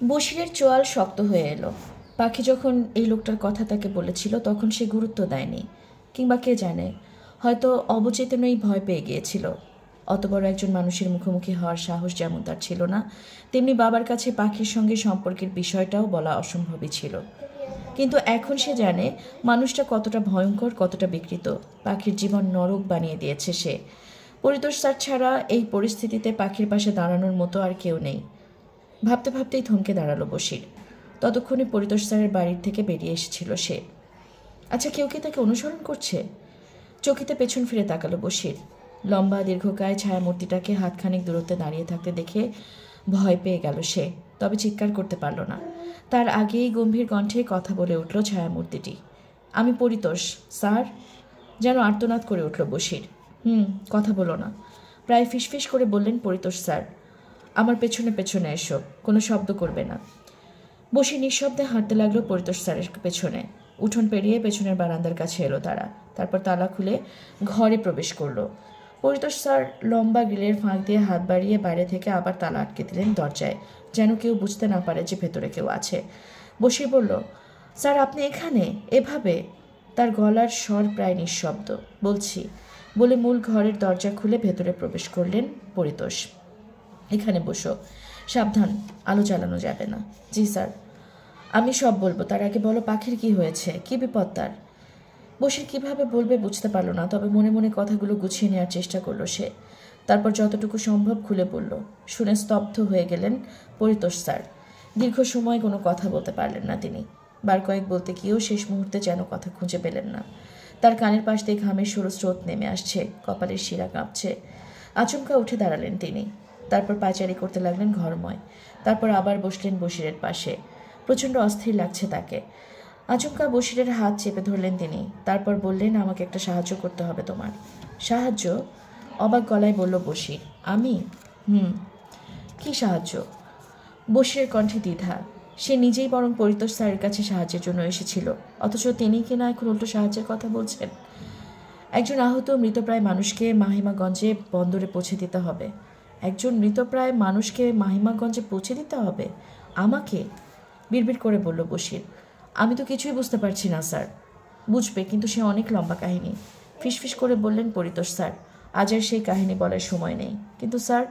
বশিরের চোয়াল শক্ত হয়ে এলো। পাখি যখন এই লোকটার কথা তাকে বলেছিল তখন সে গুরুত্ব দেয়নি, কিংবা কে জানে, হয়তো অবচেতনই ভয় পেয়ে গিয়েছিল। অত বড় একজন মানুষের মুখোমুখি হওয়ার সাহস যেমন তার ছিল না, তেমনি বাবার কাছে পাখির সঙ্গে সম্পর্কের বিষয়টাও বলা অসম্ভবই ছিল। কিন্তু এখন সে জানে মানুষটা কতটা ভয়ঙ্কর, কতটা বিকৃত। পাখির জীবন নরক বানিয়ে দিয়েছে সে। পরিতোষ স্যার ছাড়া এই পরিস্থিতিতে পাখির পাশে দাঁড়ানোর মতো আর কেউ নেই। ভাবতে ভাবতেই থমকে দাঁড়ালো বশির। ততক্ষণে পরিতোষ স্যারের বাড়ির থেকে বেরিয়ে এসেছিল সে। আচ্ছা, কেউ কি তাকে অনুসরণ করছে? চকিতে পেছন ফিরে তাকালো বশির। লম্বা দীর্ঘকায় ছায়ামূর্তিটাকে হাতখানিক দূরত্বে দাঁড়িয়ে থাকতে দেখে ভয় পেয়ে গেল সে, তবে চিৎকার করতে পারল না। তার আগেই গম্ভীর কণ্ঠে কথা বলে উঠল ছায়ামূর্তিটি। আমি পরিতোষ স্যার। যেন আর্তনাদ করে উঠল বশির। কথা বলো না, প্রায় ফিসফিস করে বললেন পরিতোষ স্যার। আমার পেছনে পেছনে এসো, কোনো শব্দ করবে না। বশির নিঃশব্দে হাঁটতে লাগলো পরিতোষ স্যারের পেছনে। উঠোন পেরিয়ে পেছনের বারান্দার কাছে এলো তারা। তারপর তালা খুলে ঘরে প্রবেশ করলো। পরিতোষ স্যার লম্বা গ্রিলের ফাঁক দিয়ে হাত বাড়িয়ে বাইরে থেকে আবার তালা আটকে দিলেন দরজায়, যেন কেউ বুঝতে না পারে যে ভেতরে কেউ আছে। বশির বলল, স্যার আপনি এখানে এভাবে? তার গলার স্বর প্রায় নিঃশব্দ। বলছি বলে মূল ঘরের দরজা খুলে ভেতরে প্রবেশ করলেন পরিতোষ। এখানে বসো, সাবধান, আলো জ্বালানো যাবে না। জি স্যার। আমি সব বলবো, তার আগে বলো পাখির কি হয়েছে, কি বিপদ তার? বশির কিভাবে বলবে বুঝতে পারল না, তবে মনে মনে কথাগুলো গুছিয়ে নেওয়ার চেষ্টা করলো সে। তারপর যতটুকু সম্ভব খুলে বলল। শুনে স্তব্ধ হয়ে গেলেন পরিতোষ স্যার। দীর্ঘ সময় কোনো কথা বলতে পারলেন না তিনি। বার কয়েক বলতে গিয়েও শেষ মুহূর্তে যেন কথা খুঁজে পেলেন না। তার কানের পাশ দিয়ে ঘামের সরু স্রোত নেমে আসছে, কপালের শিরা কাঁপছে। আচমকা উঠে দাঁড়ালেন তিনি। তারপর পায়চারি করতে লাগলেন ঘরময়। তারপর আবার বসলেন বশিরের পাশে। প্রচণ্ড অস্থির লাগছে তাকে। আচমকা বশিরের হাত চেপে ধরলেন তিনি। তারপর বললেন, আমাকে একটা সাহায্য করতে হবে তোমার। সাহায্য? অবাক গলায় বলল বশির। আমি? কি সাহায্য? বশিরের কণ্ঠে দ্বিধা। সে নিজেই বরং পরিতোষ স্যারের কাছে সাহায্যের জন্য এসেছিল, অথচ তিনি কিনা এখন উল্টো সাহায্যের কথা বলছেন। একজন আহত মৃতপ্রায় মানুষকে মাহিমাগঞ্জে বন্দরে পৌঁছে দিতে হবে। একজন মৃতপ্রায় মানুষকে মাহিমাগঞ্জে পৌঁছে দিতে হবে? আমাকে? বিড়বিড় করে বলল বশির। আমি তো কিছুই বুঝতে পারছি না স্যার। বুঝবে, কিন্তু সে অনেক লম্বা কাহিনী। ফিসফিস করে বললেন পরিতোষ স্যার। আজ আর সেই কাহিনী বলার সময় নেই। কিন্তু স্যার,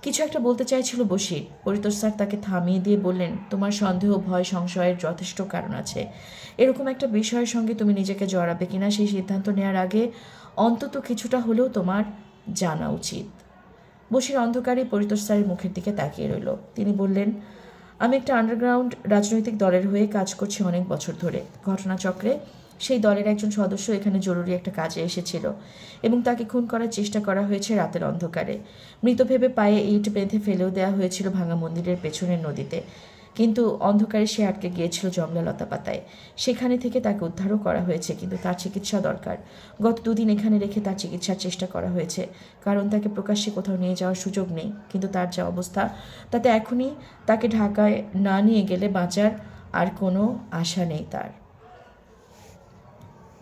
কিছু একটা বলতে চাইছিল বশির। পরিতোষ স্যার তাকে থামিয়ে দিয়ে বললেন, তোমার সন্দেহ, ভয়, সংশয়ের যথেষ্ট কারণ আছে। এরকম একটা বিষয়ের সঙ্গে তুমি নিজেকে জড়াবে কিনা সেই সিদ্ধান্ত নেওয়ার আগে অন্তত কিছুটা হলেও তোমার জানা উচিত। বশির অন্ধকারে পরিতোষ স্যারের মুখের দিকে তাকিয়ে রইল। তিনি বললেন, আমি একটা আন্ডারগ্রাউন্ড রাজনৈতিক দলের হয়ে কাজ করছি অনেক বছর ধরে। ঘটনাচক্রে সেই দলের একজন সদস্য এখানে জরুরি একটা কাজে এসেছিল এবং তাকে খুন করার চেষ্টা করা হয়েছে রাতের অন্ধকারে। মৃত ভেবে পায়ে ইট বেঁধে ফেলেও দেওয়া হয়েছিল ভাঙা মন্দিরের পেছনের নদীতে, কিন্তু অন্ধকারে সে আটকে গিয়েছিল জংলা লতা পাতায়। সেখানে থেকে তাকে উদ্ধারও করা হয়েছে, কিন্তু তার চিকিৎসা দরকার। গত 2 দিন এখানে রেখে তার চিকিৎসার চেষ্টা করা হয়েছে, কারণ তাকে প্রকাশ্যে কোথাও নিয়ে যাওয়ার সুযোগ নেই। কিন্তু তার যা অবস্থা, তাতে এখনই তাকে ঢাকায় না নিয়ে গেলে বাঁচার আর কোনো আশা নেই তার।